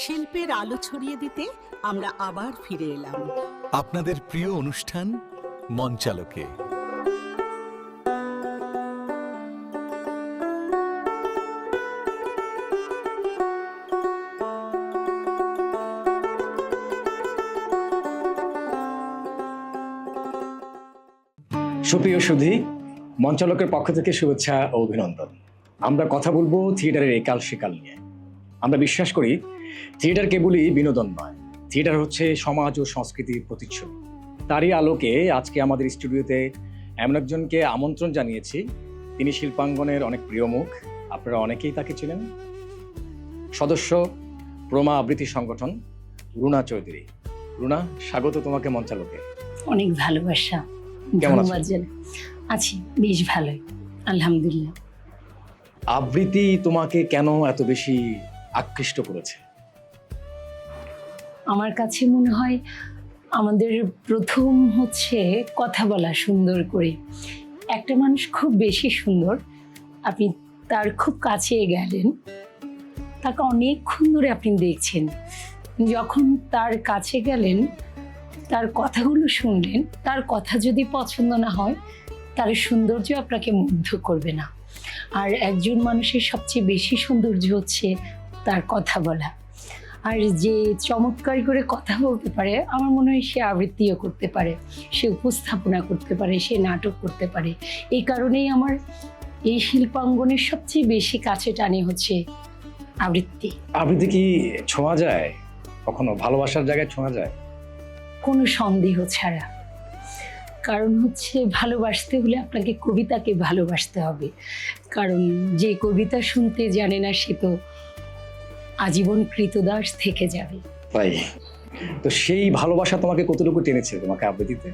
শিল্পের আলো ছড়িয়ে দিতে আমরা আবার ফিরে এলাম আপনাদের প্রিয় অনুষ্ঠান মঞ্চালোকে। সুপ্রিয় সুধী, মঞ্চালোকের পক্ষ থেকে শুভেচ্ছা ও অভিনন্দন। আমরা কথা বলবো থিয়েটারের একাল সেকাল নিয়ে। আমরা বিশ্বাস করি থিয়েটার কেবলই বিনোদন নয়, থিয়েটার হচ্ছে সমাজ ও সংস্কৃতির প্রতিচ্ছবি। তারই আলোকে আজকে আমাদের স্টুডিওতে এমন একজনকে আমন্ত্রণ জানিয়েছি। তিনি শিল্পাঙ্গনের অনেক প্রিয় মুখ, আপনারা অনেকেই তাকে চিনেন। সদস্য প্রমা আবৃত্তি সংগঠন, রুনা চৌধুরী। রুনা, স্বাগত তোমাকে মঞ্চালোকে। অনেক ভালোবাসা, কেমন আছো? ধন্যবাদ জানাই। আছি বেশ ভালোই, আলহামদুলিল্লাহ। আবৃত্তি তোমাকে কেন এত বেশি আকৃষ্ট করেছে? আমার কাছে মনে হয় আমাদের প্রথম হচ্ছে কথা বলা সুন্দর করে। একটা মানুষ খুব বেশি সুন্দর, আপনি তার খুব কাছে গেলেন, তাকে অনেকক্ষণ ধরে আপনি দেখছেন, যখন তার কাছে গেলেন, তার কথাগুলো শুনলেন, তার কথা যদি পছন্দ না হয়, তার সৌন্দর্য আপনাকে মুগ্ধ করবে না। আর একজন মানুষের সবচেয়ে বেশি সৌন্দর্য হচ্ছে তার কথা বলা। আর যে চমৎকার করে কথা বলতে পারে, আমার মনে হয় সে আবৃত্তিও করতে পারে, সে উপস্থাপনা করতে পারে, সে নাটক করতে পারে। এই কারণেই আমার এই শিল্পাঙ্গনের সবচেয়ে বেশি কাছে টানে হচ্ছে আবৃত্তি। আবৃত্তি কি ছোঁয়া যায়? কখনো ভালোবাসার জায়গায় ছোঁয়া যায়? কোনো সন্দেহ ছাড়া। কারণ হচ্ছে ভালোবাসতে হলে আপনাকে কবিতাকে ভালোবাসতে হবে। কারণ যে কবিতা শুনতে জানে না সে তো আজীবন কৃতদাস থেকে যাবে। তাই তো সেই ভালোবাসা তোমাকে কতটুকু টেনেছে তোমাকে আবৃত্তিতে?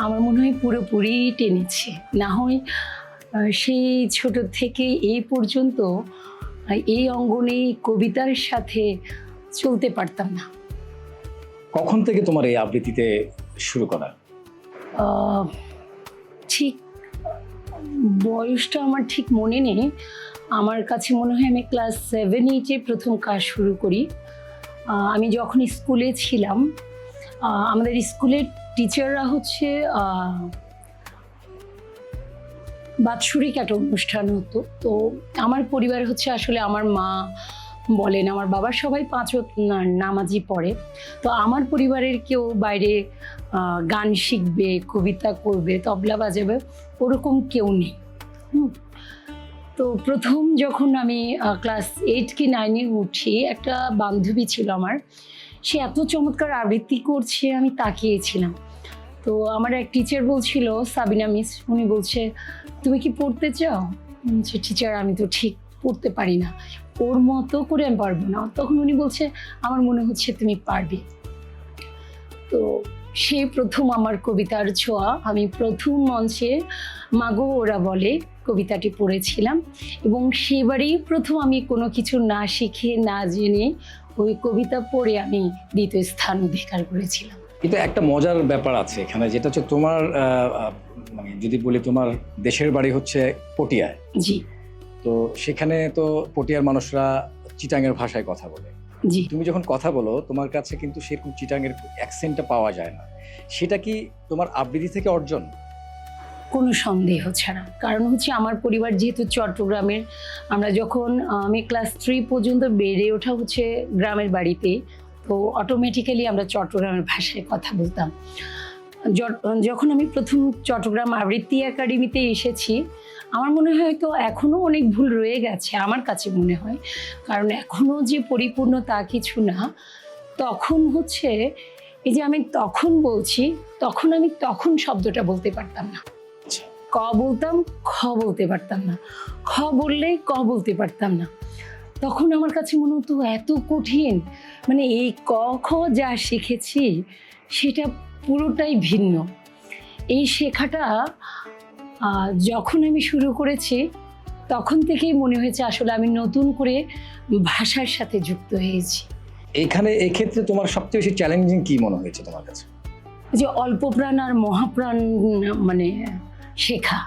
আমার মনে হয় পুরোপুরি টেনেছে। না হয় সেই ছোট থেকে এই পর্যন্ত এই অঙ্গনে কবিতার সাথে চলতে পারতাম না। কখন থেকে তোমার এই আবৃত্তিতে শুরু করা? ঠিক বয়সটা আমার ঠিক মনে নেই। আমার কাছে মনে হয় আমি ক্লাস 7-8 প্রথম কাজ শুরু করি। আমি যখন স্কুলে ছিলাম, আমাদের স্কুলের টিচাররা হচ্ছে বাৎসরিক একটা অনুষ্ঠান হতো। তো আমার পরিবার হচ্ছে আসলে আমার মা বলেন, আমার বাবা সবাই 5 ওয়াক্ত নামাজি পড়ে। তো আমার পরিবারের কেউ বাইরে গান শিখবে, কবিতা করবে, তবলা বাজাবে, ওরকম কেউ নেই। তো প্রথম যখন আমি ক্লাস 8 কি 9 উঠি, একটা বান্ধবী ছিল আমার, সে এত চমৎকার আবৃত্তি করছে, আমি তাকিয়েছিলাম। তো আমার এক টিচার বলছিল, সাবিনা মিস, উনি বলছে তুমি কি পড়তে চাও? বলছে টিচার আমি তো ঠিক পড়তে পারি না, ওর মতো করে আমি পারবো না। তখন উনি বলছে আমার মনে হচ্ছে তুমি পারবে। তো সে প্রথম আমার কবিতার ছোঁয়া। আমি প্রথম মঞ্চে মাগো ওরা বলে কবিতাটি পড়েছিলাম, এবং সেবারেই প্রথম আমি কোনো কিছু না শিখে না জেনে ওই কবিতা পড়ে আমি দ্বিতীয় স্থান অধিকার করেছিলাম। কিন্তু একটা মজার ব্যাপার আছে এখানে, যেটা হচ্ছে তোমার মানে যদি বলি তোমার দেশের বাড়ি হচ্ছে পটিয়ায়। জি তো সেখানে তো পটিয়ার মানুষরা চিটাঙের ভাষায় কথা বলে। জি। তুমি যখন কথা বলো তোমার কাছে কিন্তু সেরকম চিটাঙের অ্যাকসেন্টটা পাওয়া যায় না। সেটা কি তোমার আবৃত্তি থেকে অর্জন? কোনো সন্দেহ ছাড়া। কারণ হচ্ছে আমার পরিবার যেহেতু চট্টগ্রামের, আমরা যখন আমি ক্লাস 3 পর্যন্ত বেড়ে ওঠা হচ্ছে গ্রামের বাড়িতে, তো অটোমেটিক্যালি আমরা চট্টগ্রামের ভাষায় কথা বলতাম। যখন আমি প্রথম চট্টগ্রাম আবৃত্তি একাডেমিতে এসেছি, আমার মনে হয় হয়তো এখনও অনেক ভুল রয়ে গেছে আমার কাছে মনে হয়। কারণ এখনও যে পরিপূর্ণ তা কিছু না। তখন হচ্ছে এই যে আমি তখন বলছি, তখন আমি তখন শব্দটা বলতে পারতাম না। ক বলতাম, খ বলতে পারতাম না, খ বললে ক বলতে পারতাম না। তখন আমার কাছে মনে হতো এত কঠিন, মানে এই ক খ যা শিখেছি সেটা পুরোটাই ভিন্ন। এই শেখাটা যখন আমি শুরু করেছি তখন থেকেই মনে হয়েছে আসলে আমি নতুন করে ভাষার সাথে যুক্ত হয়েছি। এখানে এক্ষেত্রে তোমার সবচেয়ে বেশি চ্যালেঞ্জিং কি মনে হয়েছে তোমার কাছে? যে অল্প প্রাণ আর মহাপ্রাণ মানে শেখা,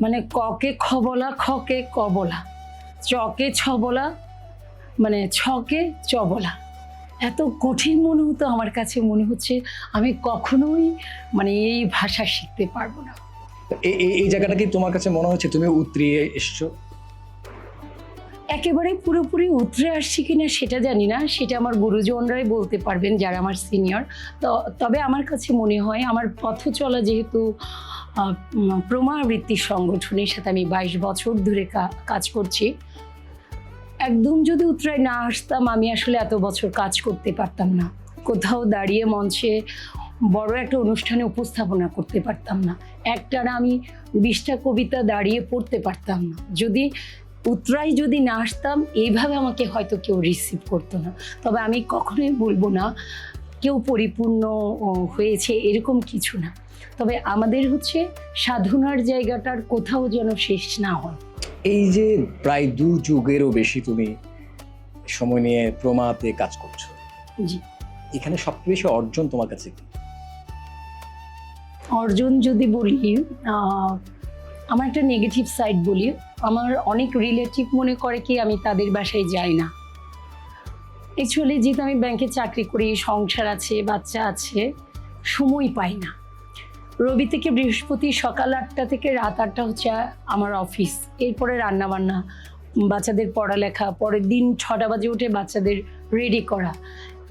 মানে ককে খ বলা, খকে ক বলা, চকে ছ বলা, মানে ছকে চ বলা এত কঠিন মনে হতো আমার কাছে, মনে হচ্ছে আমি কখনোই মানে এই ভাষা শিখতে পারবো না। এই জায়গাটা কি তোমার কাছে মনে হচ্ছে তুমি উতরিয়ে এসছো? একেবারে পুরোপুরি উতরে আসছি কিনা সেটা জানি না, সেটা আমার গুরুজনরাই বলতে পারবেন যারা আমার সিনিয়র। তবে আমার কাছে মনে হয় আমার পথ চলা, যেহেতু প্রমা আবৃত্তি সংগঠনের সাথে আমি 22 বছর ধরে কাজ করছি, একদম যদি উতরায় না আসতাম আমি আসলে এত বছর কাজ করতে পারতাম না, কোথাও দাঁড়িয়ে মঞ্চে বড় একটা অনুষ্ঠানে উপস্থাপনা করতে পারতাম না, একটানা আমি 20টা কবিতা দাঁড়িয়ে পড়তে পারতাম না। যদি উতরাই যদি না আসতাম এইভাবে আমাকে হয়তো কেউ রিসিভ করতো না। তবে আমি কখনোই বলবো না কেউ পরিপূর্ণ হয়েছে, এরকম কিছু না। তবে আমাদের হচ্ছে সাধনার জায়গাটার কোথাও যেন শেষ না হয়। এই যে প্রায় 2 যুগেরও বেশি তুমি সময় নিয়ে প্রমাতে কাজ করছো, জি, এখানে সবচেয়ে বেশি অর্জন তোমার কাছে কি? অর্জন যদি বলি, আমার একটা নেগেটিভ সাইড বলি, আমার অনেক রিলেটিভ মনে করে কি আমি তাদের বাসায় যাই না। অ্যাকচুয়ালি যেহেতু আমি ব্যাংকে চাকরি করি, সংসার আছে, বাচ্চা আছে, সময় পাই না। রবি থেকে বৃহস্পতি সকাল 8টা থেকে রাত 8টা হচ্ছে আমার অফিস, এরপরে রান্নাবান্না, বাচ্চাদের পড়ালেখা, পরের দিন 6টা বাজে উঠে বাচ্চাদের রেডি করা,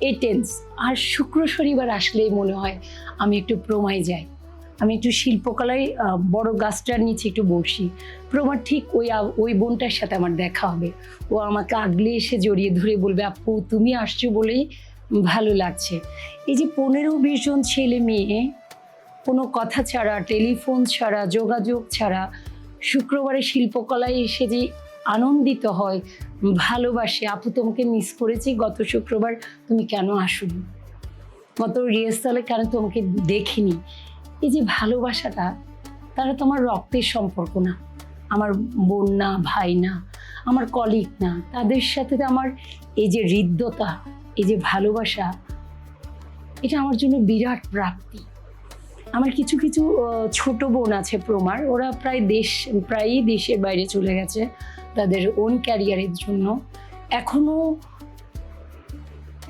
এই টেন্স। আর শুক্র শনিবার আসলেই মনে হয় আমি একটু প্রমায় যাই, আমি একটু শিল্পকলায় বড় গাছটার নিচে একটু বসি। প্রমার ঠিক ওই বোনটার সাথে আমার দেখা হবে, ও আমাকে আগলে এসে জড়িয়ে ধরে বলবে, আপু তুমি আসছো বলেই ভালো লাগছে। এই যে 15-20 জন ছেলে মেয়ে কোনো কথা ছাড়া, টেলিফোন ছাড়া, যোগাযোগ ছাড়া শুক্রবারে শিল্পকলায় এসে যে আনন্দিত হয়, ভালোবাসে, আপু তোমাকে মিস করেছি, গত শুক্রবার তুমি কেন আসোনি, গত রিহার্সালে কেন তোমাকে দেখিনি, এই যে ভালোবাসাটা, তারা তো আমার রক্তের সম্পর্ক না, আমার বোন না, ভাই না, আমার কলিগ না, তাদের সাথে আমার এই যে হৃদ্যতা, এই যে ভালোবাসা, এটা আমার জন্য বিরাট প্রাপ্তি। আমার কিছু কিছু ছোট বোন আছে প্রমার, ওরা প্রায়ই দেশের বাইরে চলে গেছে তাদের ওন ক্যারিয়ারের জন্য।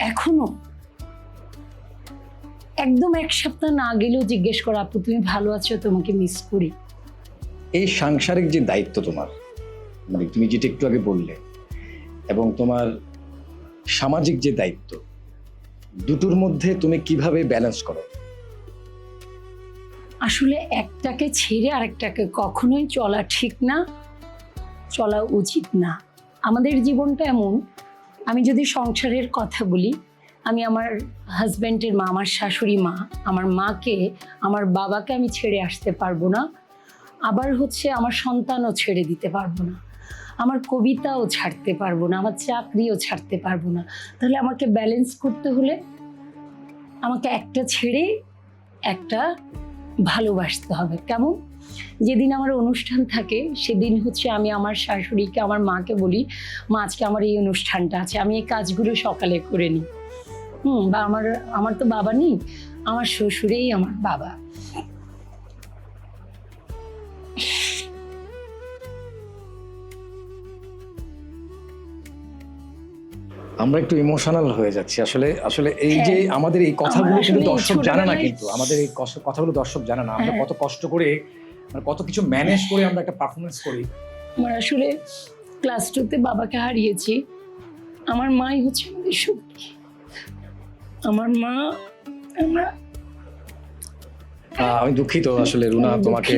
এখনো একদম 1 সপ্তাহ না গেলেও জিজ্ঞেস করা, আপু তুমি ভালো আছো, তোমাকে মিস করি। এই সাংসারিক যে দায়িত্ব তোমার, মানে তুমি যেটা একটু আগে বললে, এবং তোমার সামাজিক যে দায়িত্ব, দুটোর মধ্যে তুমি কিভাবে ব্যালেন্স করো? আসলে একটাকে ছেড়ে আরেকটাকে কখনোই চলা ঠিক না, চলা উচিত না। আমাদের জীবনটা এমন, আমি যদি সংসারের কথা বলি, আমি আমার হাজব্যান্ডের মা, আমার শাশুড়ি মা, আমার মাকে, আমার বাবাকে আমি ছেড়ে আসতে পারবো না। আবার হচ্ছে আমার সন্তানও ছেড়ে দিতে পারবো না, আমার কবিতাও ছাড়তে পারবো না, আমার চাকরিও ছাড়তে পারবো না। তাহলে আমাকে ব্যালেন্স করতে হলে আমাকে একটা ছেড়ে একটা ভালোবাসতে হবে। কেমন? যেদিন আমার অনুষ্ঠান থাকে সেদিন হচ্ছে আমি আমার শাশুড়িকে, আমার মাকে বলি, মা আজকে আমার এই অনুষ্ঠানটা আছে, আমি এই কাজগুলো সকালে করে নিই। বা আমার তো বাবা নেই, আমার শ্বশুরেই আমার বাবা। আমরা একটু ইমোশনাল হয়ে যাচ্ছি আসলে এই যে আমাদের এই কথাগুলো কিন্তু দর্শক জানে না, কিন্তু আমাদের এই কথাগুলো দর্শক জানে না, আমরা কত কষ্ট করে, মানে কত কিছু ম্যানেজ করে আমরা একটা পারফরমেন্স করি। আমার আসলে ক্লাস 2-তে বাবাকে হারিয়েছি, আমার মাই হচ্ছে আমাদের শক্তি। আমার মা, আমি দুঃখিত আসলে রুনা, তোমাকে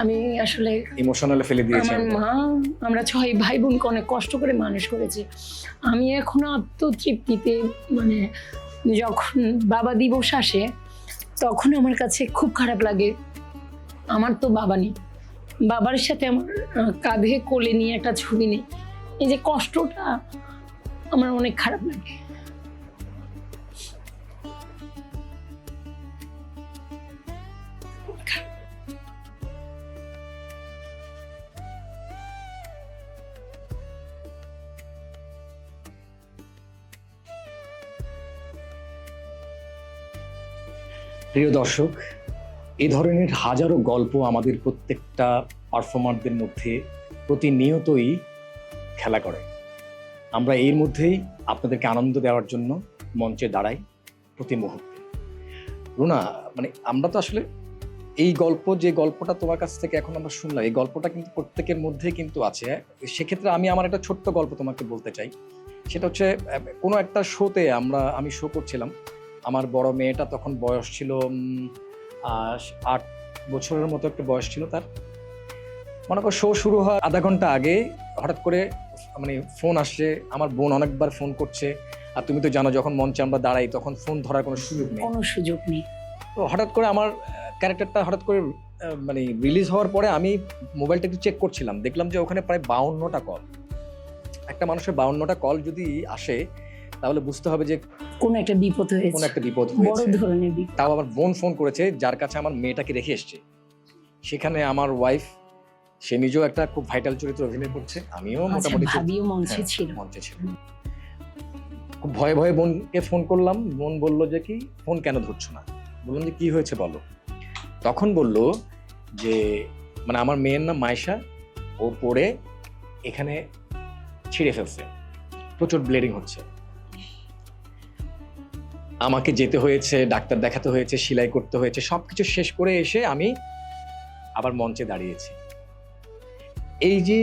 আমি আসলে ইমোশনালে ফেলে দিয়েছি। আমার মা, আমরা 6 ভাই বোনকে অনেক কষ্ট করে মানুষ করেছে। আমি এখনো আত্মতৃপ্তিতে, মানে যখন বাবা দিবস আসে তখন আমার কাছে খুব খারাপ লাগে, আমার তো বাবা নেই, বাবার সাথে আমার কাঁধে কোলে নিয়ে একটা ছবি নেই, এই যে কষ্টটা আমার অনেক খারাপ লাগে। প্রিয় দর্শক, এ ধরনের হাজারো গল্প আমাদের প্রত্যেকটা পারফর্মারদের মধ্যে প্রতিনিয়তই খেলা করে। আমরা এর মধ্যেই আপনাদেরকে আনন্দ দেওয়ার জন্য মঞ্চে দাঁড়াই প্রতি মুহূর্তে। রুনা, মানে আমরা তো আসলে এই যে গল্পটা তোমার কাছ থেকে এখন আমরা শুনলাম, এই গল্পটা কিন্তু প্রত্যেকের মধ্যেই কিন্তু আছে। সেক্ষেত্রে আমি আমার একটা ছোট্ট গল্প তোমাকে বলতে চাই। সেটা হচ্ছে কোনো একটা শোতে আমি শো করছিলাম। আমার বড় মেয়েটা তখন বয়স ছিল 8 বছরের মতো একটা বয়স ছিল তার। মনে করো শো শুরু হওয়ার আধা ঘন্টা আগে হঠাৎ করে মানে ফোন আসছে। আমার বোন অনেকবার ফোন করছে, আর তুমি তো জানো যখন মঞ্চে আমরা দাঁড়াই তখন ফোন ধরার কোনো সুযোগ নেই। তো হঠাৎ করে আমার ক্যারেক্টারটা হঠাৎ করে মানে রিলিজ হওয়ার পরে আমি মোবাইলটা একটু চেক করছিলাম, দেখলাম যে ওখানে প্রায় 52টা কল। একটা মানুষের 52টা কল যদি আসে তাহলে বুঝতে হবে যে কোনো একটা বিপদ হয়েছে, বড় ধরনের বিপদ। তাও আমার বোন ফোন করেছে যার কাছে আমার মেয়েটাকে রেখে এসছে। সেখানে আমার ওয়াইফ, সে নিজেও একটা খুব ভাইটাল চরিত্র অভিনয় করছে, আমিও মোটামুটি মঞ্চে ছিল। খুব ভয়ে ভয়ে বোনকে ফোন করলাম। বোন বলল যে কি ফোন কেন ধরছো না? বললাম যে কি হয়েছে বলো। তখন বলল যে মানে আমার মেয়ের নাম মাইশা, ও পড়ে এখানে ছিঁড়ে ফেলছে, প্রচুর ব্লিডিং হচ্ছে। আমাকে যেতে হয়েছে, ডাক্তার দেখাতে হয়েছে, সেলাই করতে হয়েছে, সবকিছু শেষ করে এসে আমি আবার মঞ্চে দাঁড়িয়েছি। এই যে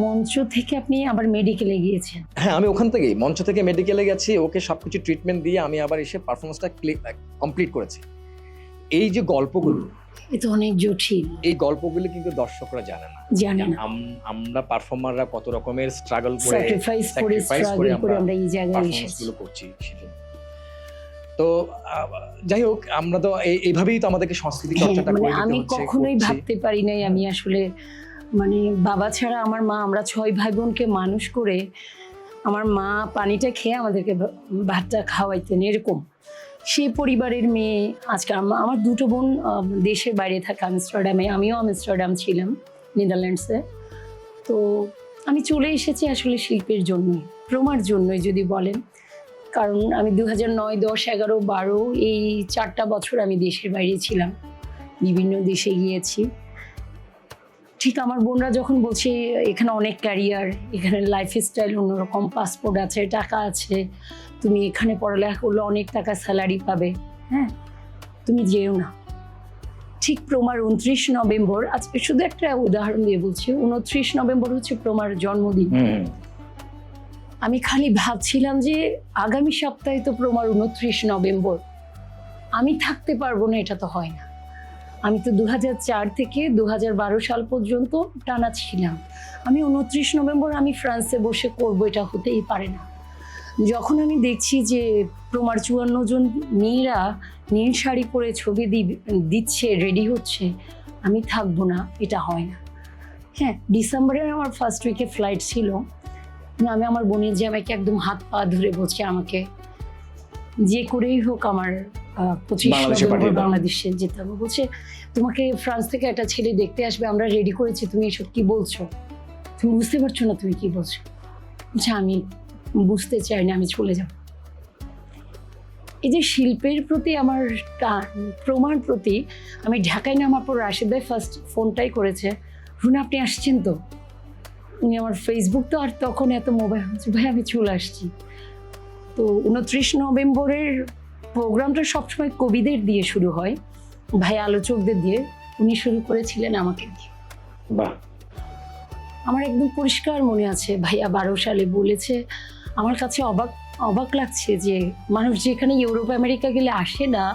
মঞ্চ থেকে আপনি আবার মেডিকেলে গিয়েছেন? হ্যাঁ, আমি ওখান থেকেই মঞ্চ থেকে মেডিকেলে গেছি, ওকে সবকিছু ট্রিটমেন্ট দিয়ে আমি আবার এসে পারফরমেন্সটা কমপ্লিট করেছি। এই যে গল্পগুলো, এটা অনেক জটিল। এই গল্পগুলো কিন্তু দর্শকরা জানে না। আমরা পারফর্মাররা কত রকমের স্ট্রাগল করে, স্যাক্রিফাইস করে আমরা এই জায়গায় এসেছি। করছি। তো যাই হোক, আমরা তো এইভাবেই তো আমাদেরকে সংস্কৃতি চর্চাটা করে দিতে হচ্ছে। আমি কখনোই ভাবতে পারি নাই আমি আসলে মানে বাবা ছাড়া আমার মা, আমরা 6 ভাই বোনকে মানুষ করে আমার মা পানিটা খেয়ে আমাদেরকে ভাতটা খাওয়াইতেন, এরকম সেই পরিবারের মেয়ে। আজকে আমার 2টো বোন দেশের বাইরে থাকে, আমস্টারডামে, আমিও আমস্টারডাম ছিলাম নেদারল্যান্ডসে। তো আমি চলে এসেছি আসলে শিল্পের জন্যই, প্রমার জন্যই যদি বলেন। কারণ আমি 2009, 10, 11, 12 এই 4টা বছর আমি দেশের বাইরে ছিলাম, বিভিন্ন দেশে গিয়েছি। ঠিক আমার বোনরা যখন বলছে এখানে অনেক ক্যারিয়ার, এখানে লাইফস্টাইল অন্যরকম, পাসপোর্ট আছে, টাকা আছে, তুমি এখানে পড়ালেখা করলে অনেক টাকা স্যালারি পাবে, হ্যাঁ তুমি যেও না। ঠিক প্রমার 29 নভেম্বর, আজকে শুধু একটা উদাহরণ দিয়ে বলছি, 29 নভেম্বর হচ্ছে প্রমার জন্মদিন। আমি খালি ভাবছিলাম যে আগামী সপ্তাহে তো প্রমার 29 নভেম্বর, আমি থাকতে পারবো না, এটা তো হয় না। আমি তো 2004 থেকে 2012 সাল পর্যন্ত টানা ছিলাম। আমি 29 নভেম্বর আমি ফ্রান্সে বসে করবো, এটা হতেই পারে না। যখন আমি দেখছি যে প্রমার 54 জন মেয়েরা নীল শাড়ি পরে ছবি দিচ্ছে, রেডি হচ্ছে, আমি থাকবো না, এটা হয় না। হ্যাঁ, ডিসেম্বরের আমার ফার্স্ট উইকে ফ্লাইট ছিল। আমি আমার বোনের জামাইকে একদম হাত পা ধরে বলছি আমাকে যে করেই হোক আমার 25 নভেম্বর বাংলাদেশে যেতে হবে। বলছে তোমাকে ফ্রান্স থেকে একটা ছেলে দেখতে আসবে, আমরা রেডি করেছি, তুমি এসব কি বলছো? তুমি বুঝতে পারছো না তুমি কি বলছো? বলছে আমি বুঝতে চাই না, আমি চলে যাব। এই যে শিল্পের প্রতি আমার টান, প্রমার প্রতি, আমি ঢাকায় নামার পর রাশেদ ভাই ফার্স্ট ফোনটাই করেছে, রুনা আপনি আসছেন তো? উনি আমার ফেসবুক তো আর তখন এত মোবাইল হচ্ছে, ভাই আমি চলে আসছি। তো 29 নভেম্বরের প্রোগ্রামটা সবসময় কবিদের দিয়ে শুরু হয়, ভাই আলোচকদের দিয়ে, উনি শুরু করেছিলেন আমাকে দিয়ে। বাহ, আমার একদম পরিষ্কার মনে আছে, ভাইয়া 12 সালে বলেছে। আমার কাছে অবাক লাগছে যে মানুষ যেখানে ইউরোপ আমেরিকা গেলে আসে না,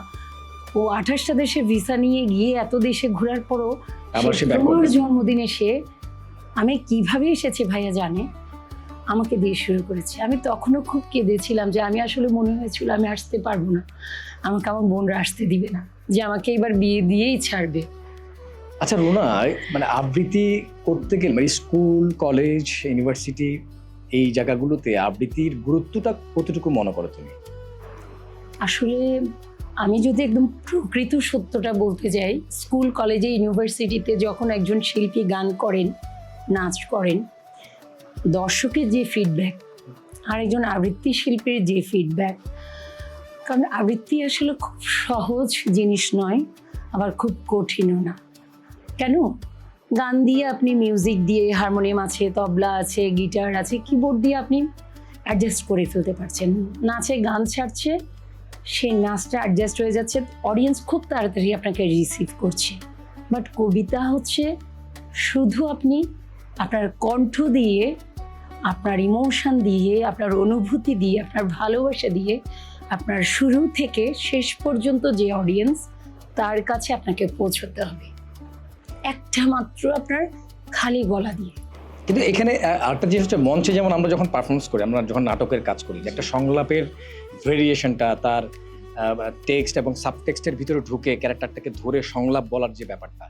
ও 28টা দেশে ভিসা নিয়ে গিয়ে এত দেশে ঘোরার পরও আমার জন্মদিনে সে, আমি কিভাবে এসেছি ভাইয়া জানে, আমাকে দিয়ে শুরু করেছে। আমি তখনও খুব কেঁদেছিলাম যে আমি আসলে মনে হয়েছিল আমি আসতে পারবো না, আমাকে আমার বোনরা আসতে দিবে না, যে আমাকে এবার বিয়ে দিয়েই ছাড়বে। আচ্ছা রুনা, মানে আবৃত্তি করতে গেলে মানে স্কুল, কলেজ, ইউনিভার্সিটি এই জায়গাগুলোতে আবৃত্তির গুরুত্বটা কতটুকু মনে করো তুমি? আসলে আমি যদি একদম প্রকৃত সত্যটা বলতে যাই, স্কুল, কলেজে, ইউনিভার্সিটিতে যখন একজন শিল্পী গান করেন, নাচ করেন, দর্শকের যে ফিডব্যাক আর একজন আবৃত্তি শিল্পীর যে ফিডব্যাক, কারণ আবৃত্তি আসলে খুব সহজ জিনিস নয়, আবার খুব কঠিনও না। কেন? গান দিয়ে আপনি মিউজিক দিয়ে, হারমোনিয়াম আছে, তবলা আছে, গিটার আছে, কিবোর্ড দিয়ে আপনি অ্যাডজাস্ট করে ফেলতে পারছেন। নাচে গান ছাড়ছে, সেই নাচটা অ্যাডজাস্ট হয়ে যাচ্ছে, অডিয়েন্স খুব তাড়াতাড়ি আপনাকে রিসিভ করছে। বাট কবিতা হচ্ছে শুধু আপনি আপনার কণ্ঠ দিয়ে, আপনার ইমোশন দিয়ে, আপনার অনুভূতি দিয়ে, আপনার ভালোবাসা দিয়ে, আপনার শুরু থেকে শেষ পর্যন্ত যে অডিয়েন্স, তার কাছে আপনাকে পৌঁছতে হবে একটা মাত্র আপনার খালি গলা দিয়ে। কিন্তু এখানে আরেকটা জিনিস হচ্ছে, মঞ্চে যেমন আমরা যখন পারফরমেন্স করি, আমরা যখন নাটকের কাজ করি, যে একটা সংলাপের ভেরিয়েশনটা, তার টেক্সট এবং সাবটেক্সটের ভিতরে ঢুকে ক্যারেক্টারটাকে ধরে সংলাপ বলার যে ব্যাপারটা,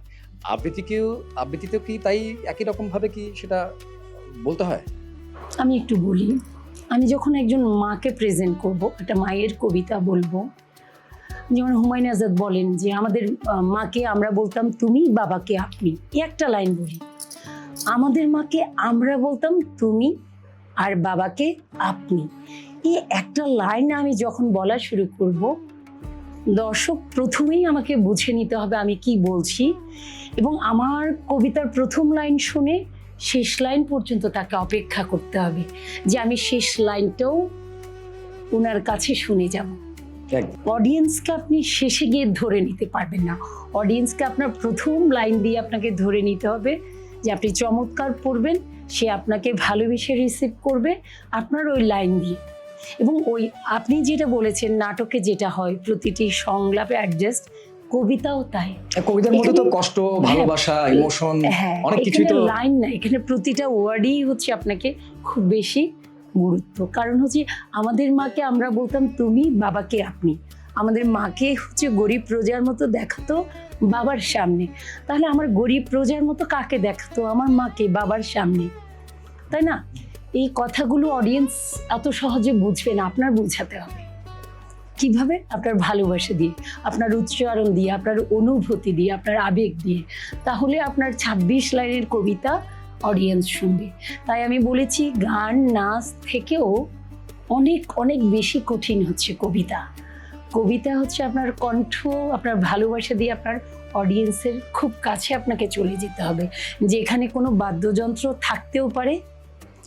আবৃত্তিতেও কি তাই একই রকম ভাবে কি সেটা বলতে হয়? আমি একটু বলি, আমি যখন একজন মাকে প্রেজেন্ট করব, একটা মায়ের কবিতা বলবো, যেমন হুমায়ুন আজাদ বলেন যে আমাদের মাকে আমরা বলতাম তুমি, বাবাকে আপনি, এই একটা লাইন বলি। আমাদের মাকে আমরা বলতাম তুমি আর বাবাকে আপনি, এই একটা লাইন আমি যখন বলা শুরু করব, দর্শক প্রথমেই আমাকে বুঝে নিতে হবে আমি কি বলছি, এবং আমার কবিতার প্রথম লাইন শুনে শেষ লাইন পর্যন্ত তাকে অপেক্ষা করতে হবে, যে আমি শেষ লাইনটাও ওনার কাছে শুনে যাব। অডিয়েন্সকে আপনি শেষে গিয়ে ধরে নিতে পারবেন না, অডিয়েন্সকে আপনার প্রথম লাইন দিয়ে আপনাকে ধরে নিতে হবে, যে আপনি চমৎকার পড়বেন, সে আপনাকে ভালোবেসে রিসিভ করবে আপনার ওই লাইন দিয়ে। এবং ওই আপনি যেটা বলেছেন নাটকে যেটা হয়, প্রতিটি সংলাপে অ্যাডজাস্ট, কবিতাও তাই। কবিতার মধ্যে তো কষ্ট, ভালোবাসা, ইমোশন, অনেক কিছুই তো লাইন না, এখানে প্রতিটা ওয়ার্ডই হচ্ছে আপনাকে খুব বেশি গুরুত্ব। কারণ হচ্ছে আমাদের মাকে আমরা বলতাম তুমি, বাবাকে আপনি। আমাদের মাকে হচ্ছে গরিব প্রজার মতো দেখাতো বাবার সামনে, তাহলে আমার গরিব প্রজার মতো কাকে দেখাতো? আমার মাকে, বাবার সামনে, তাই না? এই কথাগুলো অডিয়েন্স এত সহজে বুঝবে না, আপনার বোঝাতে হবে। কিভাবে? আপনার ভালোবাসা দিয়ে, আপনার উচ্চারণ দিয়ে, আপনার অনুভূতি দিয়ে, আপনার আবেগ দিয়ে, তাহলে আপনার 26 লাইনের কবিতা অডিয়েন্স শুনবে। তাই আমি বলেছি গান নাচ থেকেও অনেক অনেক বেশি কঠিন হচ্ছে কবিতা। কবিতা হচ্ছে আপনার কণ্ঠ, আপনার ভালোবাসা দিয়ে আপনার অডিয়েন্সের খুব কাছে আপনাকে চলে যেতে হবে, যেখানে কোনো বাদ্যযন্ত্র থাকতেও পারে,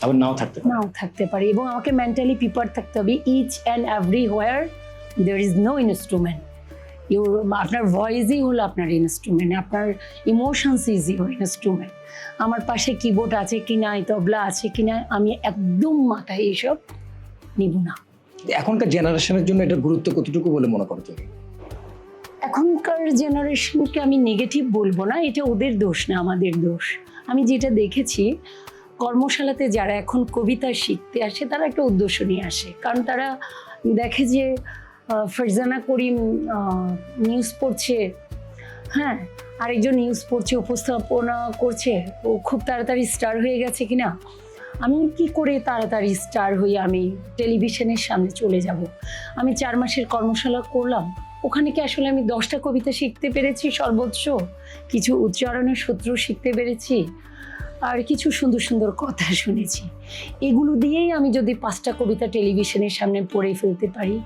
আবার নাও থাকতে পারে, এবং আমাকে মেন্টালি প্রিপেয়ার থাকতে হবে। Each and everywhere there is no instrument. আপনার ভয়েসই হলো আপনার ইনস্ট্রুমেন্ট, আপনার ইমোশনস ইজ ইউর ইনস্ট্রুমেন্ট। আমার পাশে কিবোর্ড আছে কিনা, তবলা আছে কিনা, আমি একদম মাথায় এইসব নিব না। এখনকার জেনারেশনের জন্য এটার গুরুত্ব কতটুকু বলে মনে করো তুমি? এখনকার জেনারেশনকে আমি নেগেটিভ বলবো না, এটা ওদের দোষ না, আমাদের দোষ। আমি যেটা দেখেছি, কর্মশালাতে যারা এখন কবিতা শিখতে আসে তারা একটা উদ্দেশ্য নিয়ে আসে, কারণ তারা দেখে যে ফারজানা করিম নিউজ পড়ছে, হ্যাঁ, আরেকজন নিউজ পড়ছে, উপস্থাপনা করছে, ও খুব তাড়াতাড়ি স্টার হয়ে গেছে কিনা, আমি কি করে তাড়াতাড়ি স্টার হয়ে আমি টেলিভিশনের সামনে চলে যাব? আমি 4 মাসের কর্মশালা করলাম, ওখানে কি আসলে আমি 10টা কবিতা শিখতে পেরেছি সর্বোচ্চ? কিছু উচ্চারণের সূত্র শিখতে পেরেছি, আর কিছু সুন্দর সুন্দর কথা শুনেছি। এগুলো দিয়েই আমি যদি 5টা কবিতা টেলিভিশনের সামনে পড়ে ফেলতে পারি,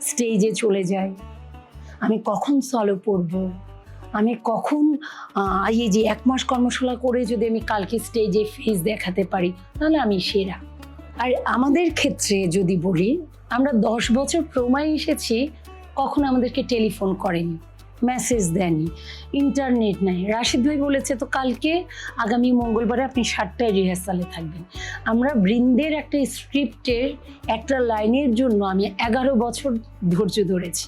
স্টেজে চলে যাই, আমি কখন সলো পড়বো, আমি কখন এই যে 1 মাস কর্মশালা করে যদি আমি কালকে স্টেজে ফেস দেখাতে পারি, তাহলে আমি সেরা। আর আমাদের ক্ষেত্রে যদি বলি, আমরা 10 বছর প্রমায় এসেছি, কখন আমাদেরকে টেলিফোন করেনি, মেসেজ দেয়নি, ইন্টারনেট নাই। রাশিদ ভাই বলেছে তো কালকে আগামী মঙ্গলবারে আপনি 7টায় রিহার্সালে থাকবেন। আমরা বৃন্দের একটা স্ক্রিপ্টের একটা লাইনের জন্য আমি 11 বছর ধৈর্য ধরেছি।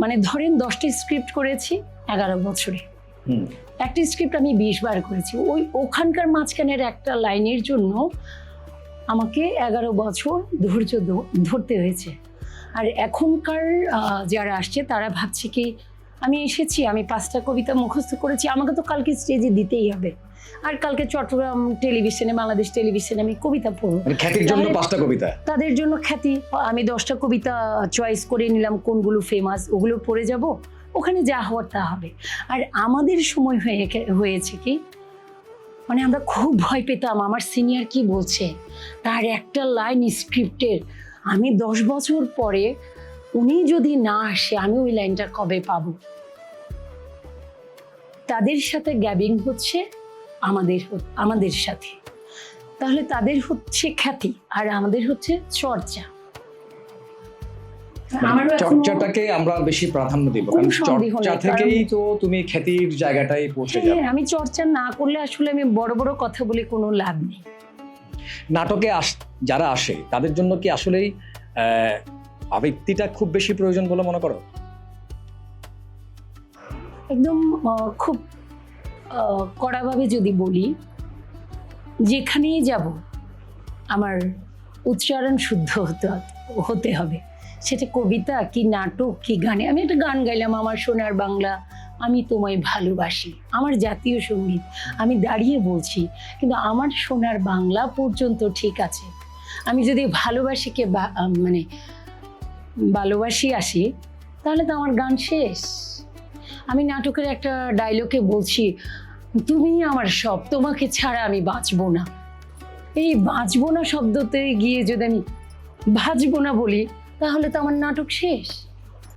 মানে ধরেন 10টা স্ক্রিপ্ট করেছি 11 বছরে, একটা স্ক্রিপ্ট আমি 20 বার করেছি। ওখানকার মাঝখানের একটা লাইনের জন্য আমাকে 11 বছর ধৈর্য ধরতে হয়েছে। আর এখনকার যারা আসছে তারা ভাবছে কি আমি এসেছি, আমি 5টা কবিতা মুখস্থ করেছি, আমাকে তো কালকে স্টেজে দিতেই হবে, আর কালকে চট্টগ্রাম টেলিভিশনে, বাংলাদেশ টেলিভিশনে আমি কবিতা পড়বো, খ্যাতির জন্য 5টা কবিতা, তাদের জন্য খ্যাতি। আমি 10টা কবিতা চয়েস করে নিলাম, কোনগুলো ফেমাস ওগুলো পড়ে যাব, ওখানে যা হওয়ার তা হবে। আর আমাদের সময় হয়েছে কি, মানে আমরা খুব ভয় পেতাম আমার সিনিয়র কি বলছে, তার একটা লাইন স্ক্রিপ্টের, আমি 10 বছর পরে উনি যদি না আসে আমি ওই লাইনটা কবে পাবো? তাদের সাথে গ্যাবিং হচ্ছে আমাদের সাথে, তাহলে তাদের হচ্ছে খ্যাতি আর আমাদের হচ্ছে চর্চা। আমারও এখনো চর্চাটাকে আমরা বেশি প্রাধান্য দিব, কারণ কোনো সন্দেহ নেই, চর্চা থেকেই তো তুমি খ্যাতির জায়গাটাই পৌঁছে যাবে। হ্যাঁ, আমি চর্চা না করলে আসলে আমি বড় বড় কথা বলে কোনো লাভ নেই। নাটকে যারা আসে তাদের জন্য কি আসলেই আবৃত্তিটা খুব বেশি প্রয়োজন বলে মনে করো? একদম খুব কড়াভাবে যদি বলি, যেখানেই যাব আমার উচ্চারণ শুদ্ধ হতে হবে, সেটা কবিতা কি নাটক কি গানে। আমি একটা গান গাইলাম, আমার সোনার বাংলা আমি তোমায় ভালোবাসি, আমার জাতীয় সঙ্গীত, আমি দাঁড়িয়ে বলছি, কিন্তু আমার সোনার বাংলা পর্যন্ত ঠিক আছে। আমি যদি ভালোবাসিকে মানে ভালোবাসি আসি, তাহলে তো আমার গান শেষ। আমি নাটকের একটা ডায়লগে বলছি, তুমি আমার সব, তোমাকে ছাড়া আমি বাঁচবো না। এই বাঁচবো না শব্দতে গিয়ে যদি আমি বাঁচবো না বলি, তাহলে তো আমার নাটক শেষ।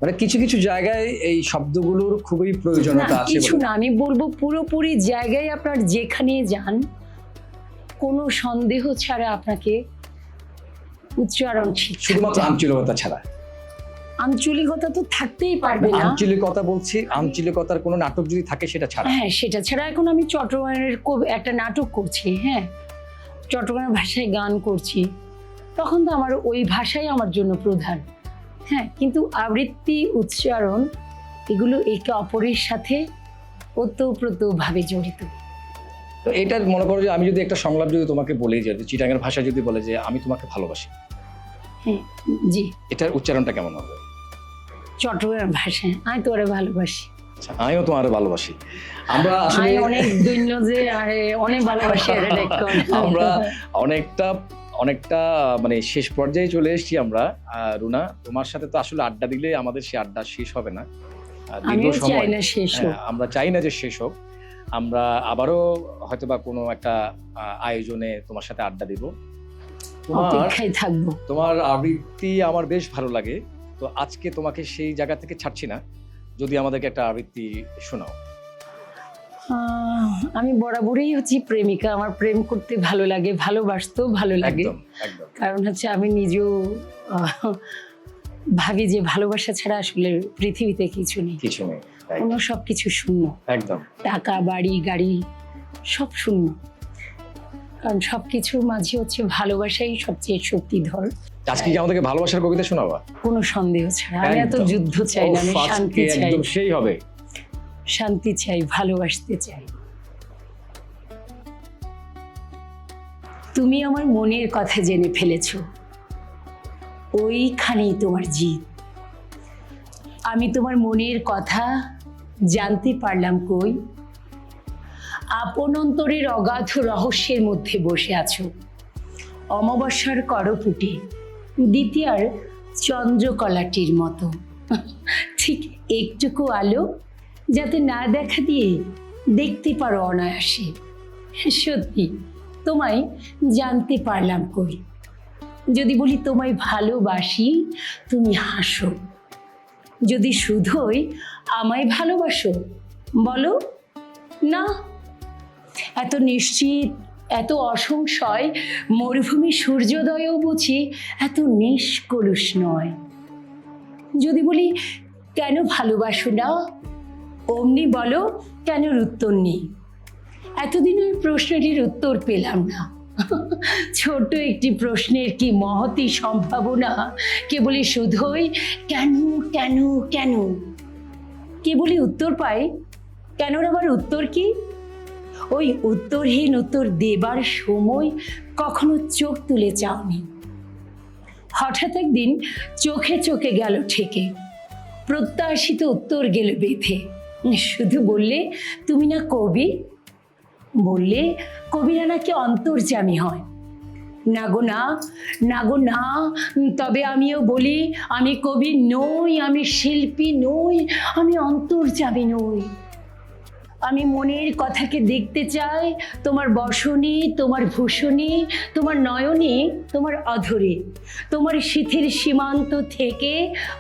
মানে কিছু কিছু জায়গায় এই শব্দগুলোর খুবই প্রয়োজনীয়তা আছে। কিছু না, আমি বলবো পুরোপুরি জায়গায় আপনার যেখানে যান, কোনো সন্দেহ ছাড়া আপনাকে উচ্চারণ শুধুমাত্র আঞ্চলিকতা ছাড়া। আঞ্চলিকতা তো থাকতেই পারবে না। আঞ্চলিকতা বলছি, আঞ্চলিকতার কোনো নাটক যদি থাকে সেটা ছাড়া। হ্যাঁ, সেটা ছাড়া এখন আমি চট্টগ্রামের একটা নাটক করছি, হ্যাঁ, চট্টগ্রামের ভাষায় গান করছি, তখন তো আমার ওই ভাষাই আমার জন্য প্রধান। হ্যাঁ, কিন্তু আবৃত্তি, উচ্চারণ এগুলো একে অপরের সাথে ওতপ্রোতভাবে জড়িত। তো এটা মনে করো যে আমি যদি একটা সংলাপ যদি তোমাকে বলি, যে চিটাগাংয়ের ভাষায় যদি বলে যে আমি তোমাকে ভালোবাসি, হ্যাঁ জি, এটার উচ্চারণটা কেমন হবে? চট্টগ্রাম ভাষায় আমি তোরে ভালোবাসি। আচ্ছা, আমিও তোমারে ভালোবাসি। আমরা আসলে অনেক দৈন্য যে আরে অনেক ভালোবাসি। আমরা অনেকটা মানে শেষ পর্যায়ে চলে এসেছি আমরা। রুনা, তোমার সাথে তো আসলে আড্ডা দিলে আমাদের সে আড্ডা শেষ হবে না। আমিও চাই না শেষ হোক। আমরা চাই না যে শেষ হোক। আমরা আবারও হয়তোবা কোনো একটা আয়োজনে তোমার সাথে আড্ডা দিব। অপেক্ষায় থাকবো। তোমার আবৃত্তি আমার বেশ ভালো লাগে, তো আজকে তোমাকে সেই জায়গা থেকে ছাড়ছি না, যদি আমাদেরকে একটা আবৃত্তি শোনাও। আমি বরাবরই হচ্ছি প্রেমিকা, আমার প্রেম করতে ভালো লাগে, ভালোবাসতেও ভালো লাগে। কারণ হচ্ছে আমি নিজেও ভাবি যে ভালোবাসা ছাড়া আসলে পৃথিবীতে কিছু নেই, কোনো সবকিছু শূন্য। একদম, টাকা, বাড়ি, গাড়ি সব শূন্য, কারণ সবকিছুর মাঝে হচ্ছে ভালোবাসাই সবচেয়ে শক্তিধর। আজকে কি আমাদেরকে ভালোবাসার কবিতা শোনাবা? কোনো সন্দেহ ছাড়া। আমি এত যুদ্ধ চাই না, আমি শান্তি চাই। একদম সেই হবে, শান্তি চাই, ভালোবাসতে চাই। তুমি আমার মনের কথা জেনে ফেলেছ, ওইখানেই তোমার জিত। আমি তোমার মনের কথা জানতে পারলাম কই, আপন অন্তরের অগাধ রহস্যের মধ্যে বসে আছো। অমাবস্যার করপুটে দ্বিতীয়ার চন্দ্রকলাটির মতো, ঠিক একটুকু আলো যাতে না দেখা দিয়ে দেখতে পারো অনায়াসে। সত্যি তোমায় জানতে পারলাম কই। যদি বলি তোমায় ভালোবাসি, তুমি হাসো। যদি শুধুই আমায় ভালোবাসো, বলো না। এত নিশ্চিত, এত অসংশয় মরুভূমি সূর্যোদয়ও বুঝি এত নিষ্কলুষ নয়। যদি বলি কেন ভালোবাসো না, অমনি বলো কেন উত্তর নেই। এতদিন ওই প্রশ্নটির উত্তর পেলাম না। ছোট্ট একটি প্রশ্নের কি মহতি সম্ভাবনা। কেবলই শুধুই কেন কেন কেন, কেবলই উত্তর পাই কেনর আবার উত্তর কি? ওই উত্তরহীন উত্তর দেবার সময় কখনো চোখ তুলে চাওনি। হঠাৎ একদিন চোখে চোখে গেল ঠেকে, প্রত্যাশিত উত্তর গেল বেঁধে। শুধু বললে তুমি না কবি, বললে কবিরা নাকি অন্তর্যামী হয়। না গো না, না গো না, তবে আমিও বলি আমি কবি নই, আমি শিল্পী নই, আমি অন্তর্যামী নই। আমি মনের কথাকে দেখতে চাই তোমার বসনে, তোমার ভূষণে, তোমার নয়নে, তোমার অধরে, তোমার শিথির সীমান্ত থেকে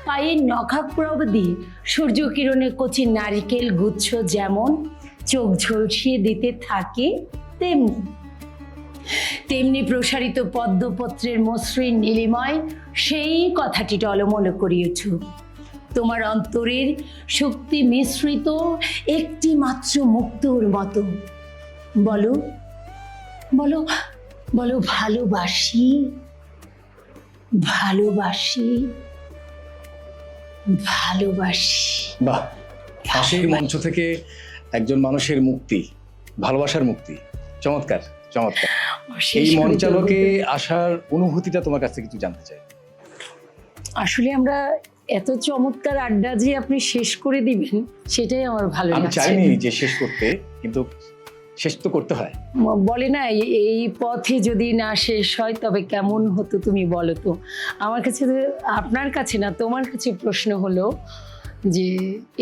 পায়ের নখাগ্র অবধি সূর্যকিরণে কচি নারিকেল গুচ্ছ যেমন চোখ ঝলসিয়ে দিতে থাকে তেমনি তেমনি প্রসারিত পদ্মপত্রের মসৃণ নীলিমায় সেই কথাটি টলমল করিয়েছ। তোমার অন্তরের শক্তি মিশ্রিত একটি মাত্র মুক্তোর মতো। বলো বলো বলো, ভালোবাসি ভালোবাসি ভালোবাসি। বাহ, হাসির মঞ্চ থেকে একজন মানুষের মুক্তি, ভালোবাসার মুক্তি, চমৎকার চমৎকার। এই মঞ্চালোকে আসার অনুভূতিটা তোমার কাছ থেকে একটু জানতে চাই। আসলে আমরা এত চমৎকার আড্ডা যে আপনি শেষ করে দিবেন সেটাই আমার ভালো আমি লাগছে। চাইনি যে শেষ করতে, কিন্তু শেষ তো করতে হয়। বলে না, এই পথে যদি না শেষ হয় তবে কেমন হতো তুমি বলো তো। আমার কাছে আপনার কাছে না, তোমার কাছে প্রশ্ন হলো যে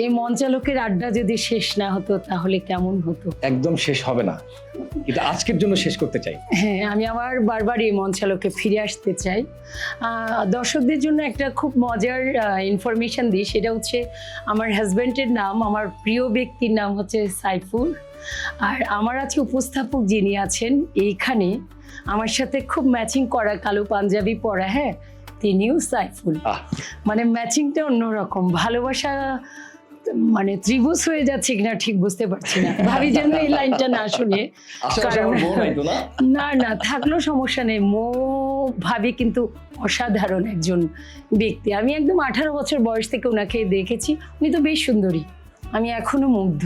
এই মঞ্চালোকের আড্ডা যদি শেষ না হতো তাহলে কেমন হতো। একদম শেষ হবে না, কিন্তু আজকের জন্য শেষ করতে চাই। হ্যাঁ, আমি আবার বারবার এই মঞ্চালোকে ফিরে আসতে চাই। দর্শকদের জন্য একটা খুব মজার ইনফরমেশন দিই, সেটা হচ্ছে আমার হাজব্যান্ডের নাম, আমার প্রিয় ব্যক্তির নাম হচ্ছে সাইফুল। আর আমার আজকে উপস্থাপক যিনি আছেন এইখানে আমার সাথে খুব ম্যাচিং করা, কালো পাঞ্জাবি পরা, হ্যাঁ, তিনিও সাইফুল। মানে ম্যাচিংটা অন্যরকম। ভালোবাসা মানে ত্রিভুজ হয়ে যাচ্ছে কিনা ঠিক বুঝতে পারছি না। ভাবি যেন এই লাইনটা না শুনে, না না থাকলেও সমস্যা নেই। ভাবি কিন্তু অসাধারণ একজন ব্যক্তি। আমি একদম 18 বছর বয়স থেকে ওনাকে দেখেছি। উনি তো বেশ সুন্দরী, আমি এখনো মুগ্ধ।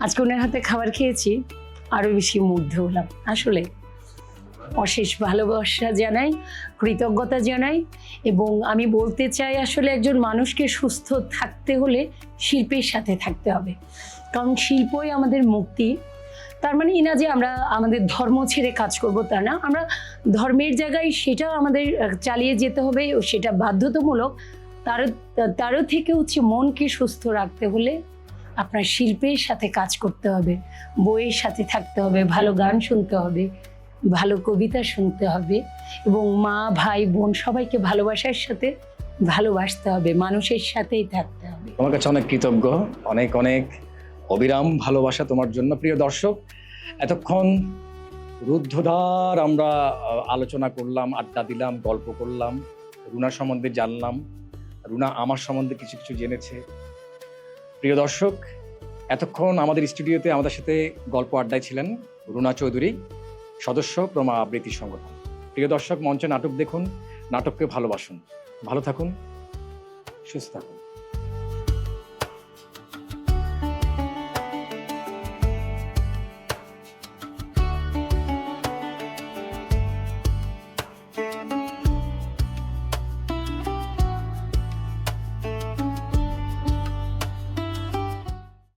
আজকে ওনার হাতে খাবার খেয়েছি, আরো বেশি মুগ্ধ হলাম। আসলে অশেষ ভালোবাসা জানাই, কৃতজ্ঞতা জানাই। এবং আমি বলতে চাই, আসলে একজন মানুষকে সুস্থ থাকতে হলে শিল্পের সাথে থাকতে হবে, কারণ শিল্পই আমাদের মুক্তি। তার মানে এই না যে আমরা আমাদের ধর্ম ছেড়ে কাজ করব, তা না। আমরা ধর্মের জায়গায় সেটা আমাদের চালিয়ে যেতে হবে, সেটা বাধ্যতামূলক। তারও থেকে হচ্ছে মনকে সুস্থ রাখতে হলে আপনার শিল্পের সাথে কাজ করতে হবে, বইয়ের সাথে থাকতে হবে, ভালো গান শুনতে হবে, ভালো কবিতা শুনতে হবে, এবং মা ভাই বোন সবাইকে ভালোবাসার সাথে ভালোবাসতে হবে, মানুষের সাথেই থাকতে হবে। তোমার কাছে অনেক কৃতজ্ঞ, অনেক অনেক অবিরাম ভালোবাসা তোমার জন্য। প্রিয় দর্শক, এতক্ষণ রুদ্ধদ্বার আমরা আলোচনা করলাম, আড্ডা দিলাম, গল্প করলাম, রুনা সম্বন্ধে জানলাম, রুনা আমার সম্বন্ধে কিছু কিছু জেনেছে। প্রিয় দর্শক, এতক্ষণ আমাদের স্টুডিওতে আমাদের সাথে গল্প আড্ডায় ছিলেন রুনা চৌধুরী, সদস্য প্রমা আবৃত্তি সংগঠন। প্রিয় দর্শক, মঞ্চে নাটক দেখুন, নাটককে ভালোবাসুন, ভালো থাকুন, সুস্থ থাকুন।